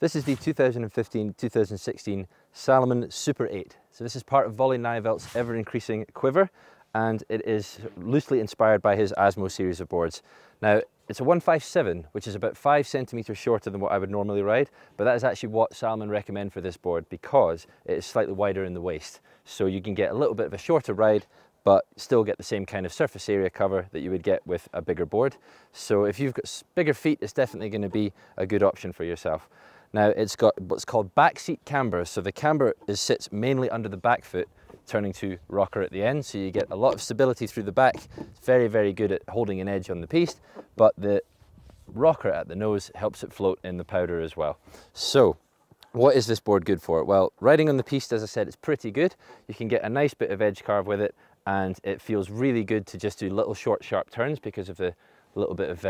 This is the 2015-2016 Salomon Super 8. So this is part of Volley Nivelt's ever-increasing quiver, and it is loosely inspired by his Osmo series of boards. Now, it's a 157, which is about 5 centimeters shorter than what I would normally ride, but that is actually what Salomon recommend for this board because it is slightly wider in the waist. So you can get a little bit of a shorter ride, but still get the same kind of surface area cover that you would get with a bigger board. So if you've got bigger feet, it's definitely going to be a good option for yourself. Now, it's got what's called backseat camber. So the camber sits mainly under the back foot, turning to rocker at the end. So you get a lot of stability through the back. It's very, very good at holding an edge on the piste, but the rocker at the nose helps it float in the powder as well. So what is this board good for? Well, riding on the piste, as I said, it's pretty good. You can get a nice bit of edge carve with it, and it feels really good to just do little short, sharp turns because of the little bit of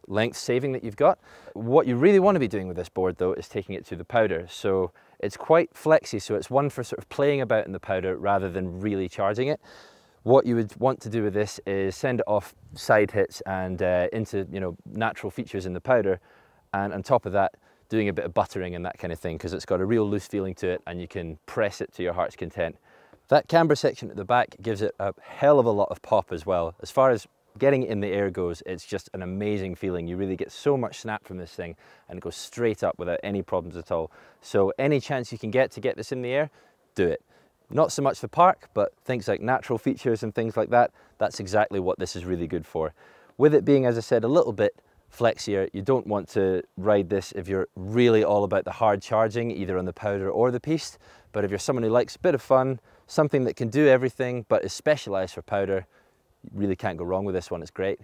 length saving that you've got. What you really want to be doing with this board though is taking it to the powder. So it's quite flexy, so it's one for sort of playing about in the powder rather than really charging it. What you would want to do with this is send it off side hits and into natural features in the powder, and on top of that doing a bit of buttering and that kind of thing, because it's got a real loose feeling to it and you can press it to your heart's content. That camber section at the back gives it a hell of a lot of pop as well. As far as getting it in the air goes, it's just an amazing feeling. You really get so much snap from this thing and it goes straight up without any problems at all. So any chance you can get to get this in the air, do it. Not so much for park, but things like natural features and things like that, that's exactly what this is really good for. With it being, as I said, a little bit flexier, you don't want to ride this if you're really all about the hard charging, either on the powder or the piste. But if you're someone who likes a bit of fun, something that can do everything but is specialized for powder, you really can't go wrong with this one. It's great.